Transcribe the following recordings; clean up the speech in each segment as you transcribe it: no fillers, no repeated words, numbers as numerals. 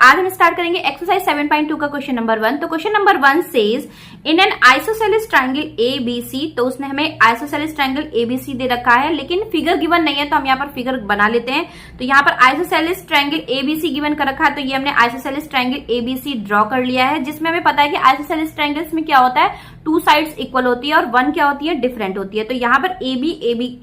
आज हम स्टार्ट करेंगे एक्सरसाइज 7.2 का क्वेश्चन नंबर 1। तो question number 1 says in an isosceles triangle ABC. तो उसने हमें आइसोसेलेस ट्रायंगल एबीसी दे रखा है, लेकिन फिगर गिवन नहीं है, तो हम यहाँ पर फिगर बना लेते हैं। तो यहाँ पर आइसोसेलेस ट्रायंगल एबीसी गिवन कर रखा है, तो ये हमने आइसोसेलेस ट्रायंगल एबीसी ड्रॉ कर लिया है, जिसमें हमें पता है कि आइसोसेलेस ट्रायंगल्स में क्या होता है, टू साइड्स इक्वल होती है और वन क्या होती है, डिफरेंट होती है। तो यहाँ पर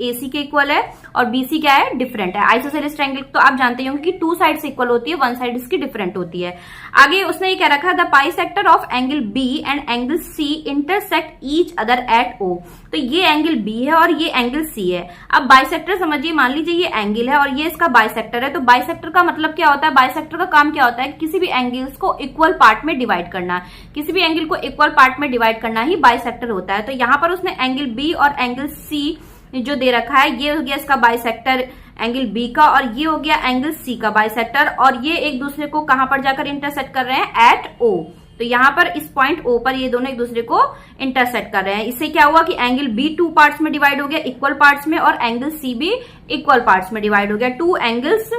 एसी के इक्वल है और बीसी क्या है, डिफरेंट है। आइसोसेलेस ट्रायंगल तो आप जानते होंगे कि टू साइड्स इक्वल होती है, वन साइड इसकी डिफरेंट होती है। आगे उसने ये कह रखा है the bisector of angle B and angle C intersect each other at O. तो ये एंगल बी है और ये एंगल सी है। अब बाइसेक्टर समझिए, मान लीजिए ये एंगल है और ये इसका बाइसेक्टर है। तो बाइसेक्टर का मतलब क्या होता है, बाइसेक्टर का काम क्या होता है, किसी भी एंगल्स को इक्वल पार्ट में डिवाइड करना। किसी भी एंगल को इक्वल पार्ट में डिवाइड करना ही बाइसेक्टर होता है। तो यहाँ पर उसने एंगल बी और एंगल सी जो दे रखा है, ये हो गया इसका बाइसेक्टर एंगल बी का, और ये हो गया एंगल सी का बाइसेक्टर, और ये एक दूसरे को कहां पर जाकर इंटरसेक्ट कर रहे हैं, एट ओ। तो यहाँ पर इस पॉइंट ओ पर ये दोनों एक दूसरे को इंटरसेक्ट कर रहे हैं। इससे क्या हुआ कि एंगल बी टू पार्ट्स में डिवाइड हो गया, इक्वल पार्ट्स में, और एंगल सी भी इक्वल पार्ट्स में डिवाइड हो गया। टू एंगल्स,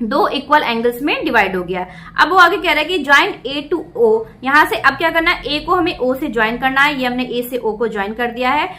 दो इक्वल एंगल्स में डिवाइड हो गया। अब वो आगे कह रहा है कि ज्वाइन ए टू ओ। यहां से अब क्या करना है, ए को हमें ओ से ज्वाइन करना है। ये हमने ए से ओ को ज्वाइन कर दिया है।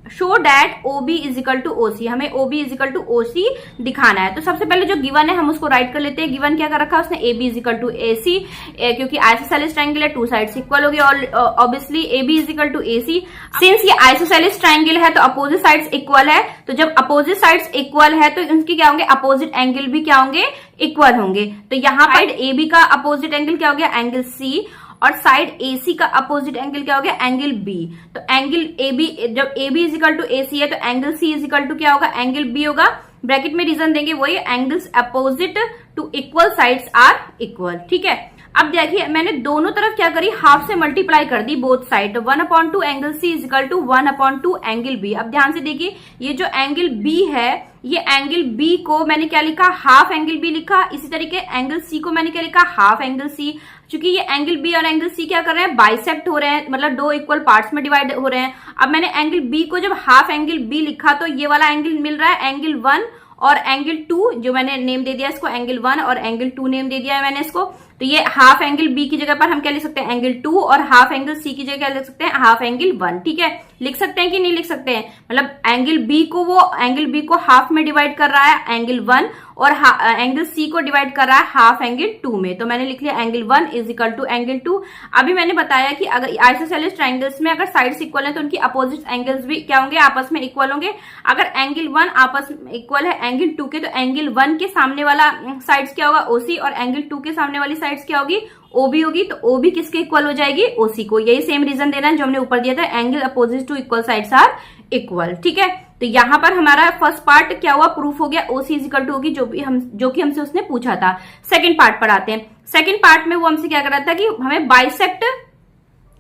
Show that OB is equal to OC. हमें OB is equal to OC दिखाना है। तो सबसे पहले जो गिवन है हम उसको राइट कर लेते हैं। गिवन क्या कर रखा है उसने, A B is equal to A C, क्योंकि आइसोसेलेस ट्रायंगल है, टू साइड्स इक्वल हो गया, और obviously A B is equal to A C. Since ये आइसोसेलेस ट्रायंगल है तो अपोजिट साइड्स इक्वल है। तो जब अपोजिट साइड्स इक्वल है तो उनके क्या होंगे, अपोजिट एंगल भी क्या होंगे, इक्वल होंगे। तो यहाँ पर ए बी का अपोजिट एंगल क्या हो गया, एंगल सी, और साइड AC का अपोजिट एंगल क्या हो गया, एंगल B। तो एंगल AB, जब AB is equal to AC है तो angle C is equal to क्या होगा, एंगल B होगा। ब्रैकेट में रीजन देंगे, वही angles opposite to equal sides are equal. ठीक है, अब देखिए मैंने दोनों तरफ क्या करी, हाफ से मल्टीप्लाई कर दी बोथ साइड। तो 1/2 angle C is equal to 1/2 angle B। अब ध्यान से देखिए, ये जो एंगल B है, ये एंगल B को मैंने क्या लिखा, हाफ एंगल B लिखा। इसी तरीके एंगल C को मैंने क्या लिखा, हाफ एंगल C। क्योंकि ये एंगल B और एंगल C क्या कर रहे हैं, बाइसेक्ट हो रहे हैं, मतलब दो इक्वल पार्ट्स में डिवाइड हो रहे हैं। अब मैंने एंगल B को जब हाफ एंगल B लिखा तो ये वाला एंगल मिल रहा है एंगल 1 और एंगल 2, जो मैंने नेम दे दिया इसको एंगल 1 और एंगल 2 नेम दे दिया है मैंने इसको। तो ये हाफ एंगल B की जगह पर हम क्या लिख सकते हैं, एंगल 2, और हाफ एंगल C की जगह क्या लिख सकते हैं, हाफ एंगल 1। ठीक है, लिख सकते हैं कि नहीं लिख सकते हैं, मतलब एंगल B को, वो एंगल B को हाफ में डिवाइड कर रहा है एंगल 1, और एंगल C को डिवाइड कर रहा है हाफ एंगल 2 में। तो मैंने लिख लिया angle 1 is equal to angle 2। अभी मैंने बताया कि अगर आइसोसेलेस ट्रायंगल्स में अगर साइड्स इक्वल है तो उनकी अपोजिट एंगल्स भी क्या होंगे, आपस में इक्वल होंगे। अगर एंगल 1 आपस में इक्वल है एंगल 2 के, तो एंगल 1 के सामने वाला साइड्स क्या होगा, OC, और एंगल 2 के सामने वाली साइड्स क्या होगी, OB होगी। तो OB किसके इक्वल हो जाएगी, OC को। यही सेम रीजन देना है जो हमने ऊपर दिया था, angle opposite to equal sides are equal. ठीक है, तो यहाँ पर हमारा फर्स्ट पार्ट क्या हुआ, प्रूफ हो गया, OC इज इक्वल टू होगी, जो कि हमसे उसने पूछा था। सेकंड पार्ट पर आते हैं। सेकंड पार्ट में वो हमसे क्या कर रहा था कि हमें बाइसेक्ट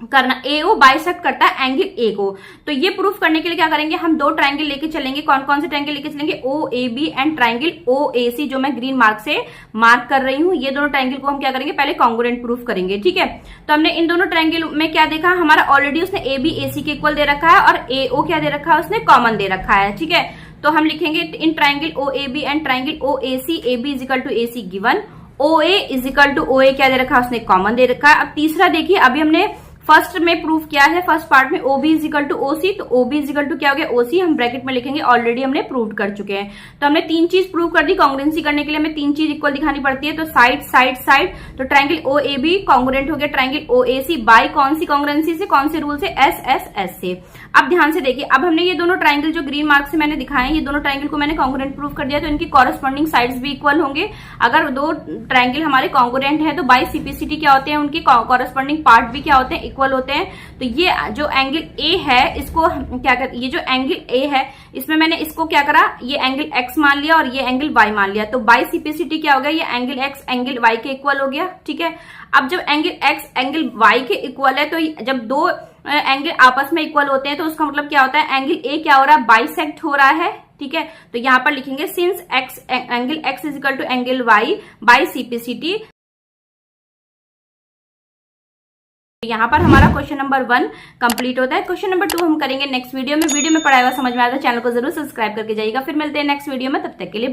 करना, AO बाइसेक्ट करता है एंगल A को। तो ये प्रूफ करने के लिए क्या करेंगे, हम दो ट्रायंगल लेके चलेंगे। कौन कौन से ट्रायंगल लेके चलेंगे, OAB एंड ट्रायंगल OAC, जो मैं ग्रीन मार्क से मार्क कर रही हूं। ये दोनों ट्रायंगल को हम क्या करेंगे, पहले कॉन्ग्रुएंट प्रूफ करेंगे। ठीक है, तो हमने इन दोनों ट्रायंगल में क्या देखा, हमारा ऑलरेडी उसने AB AC के इक्वल दे रखा है, और AO क्या दे रखा है, उसने कॉमन दे रखा है। ठीक है, तो हम लिखेंगे in triangle OAB and triangle OAC, AB is equal to AC given, OA is equal to OA क्या दे रखा है, उसने कॉमन दे रखा है। अब तीसरा देखिए, अभी हमने फर्स्ट में प्रूफ किया है, फर्स्ट पार्ट में OB is equal to OC, तो OB इज इक्वल टू क्या हो गया, OC, हम ब्रैकेट में लिखेंगे, ऑलरेडी हमने प्रूव कर चुके हैं। तो हमने तीन चीज प्रूव कर दी। कॉन्ग्रुएंसी करने के लिए हमें तीन चीज इक्वल दिखानी पड़ती है, तो साइड साइड साइड। तो ट्रायंगल OAB कॉन्ग्रुएंट हो गया ट्रायंगल OAC बाय कौन सी कॉन्ग्रुएंसी से, कौन से रूल से, SSS से। अब ध्यान से देखिए, अब हमने ये दोनों ट्रायंगल जो ग्रीन मार्क से मैंने दिखाए हैं, ये दोनों ट्रायंगल को मैंने कॉन्ग्रुएंट प्रूव कर दिया, तो इनकी कॉरेस्पॉन्डिंग साइड्स भी इक्वल होंगे। अगर दो ट्रायंगल हमारे कॉन्ग्रुएंट है तो बाय CPCT क्या होते हैं, उनके कॉरेस्पॉन्डिंग पार्ट भी क्या होते हैं, इक्वल होते हैं। तो ये जो एंगल A है, इसको क्या कर, ये जो एंगल A है, इसमें मैंने इसको क्या करा, ये एंगल X मान लिया और ये एंगल Y मान लिया। तो बाय CPCT क्या हो गया, ये एंगल X एंगल Y के इक्वल हो गया। ठीक है, अब जब एंगल X एंगल Y के इक्वल है, तो जब दो एंगल आपस में इक्वल होते हैं तो उसका मतलब क्या होता है, एंगल A क्या हो रहा है, बाइसेक्ट हो रहा है। ठीक है, तो यहां पर लिखेंगे since angle X is equal to angle Y by CPCT। यहाँ पर हमारा क्वेश्चन नंबर 1 कंप्लीट होता है। क्वेश्चन नंबर 2 हम करेंगे नेक्स्ट वीडियो में। वीडियो में पढ़ाया हुआ समझ में आएगा, चैनल को जरूर सब्सक्राइब करके जाइएगा। फिर मिलते हैं नेक्स्ट वीडियो में, तब तक के लिए।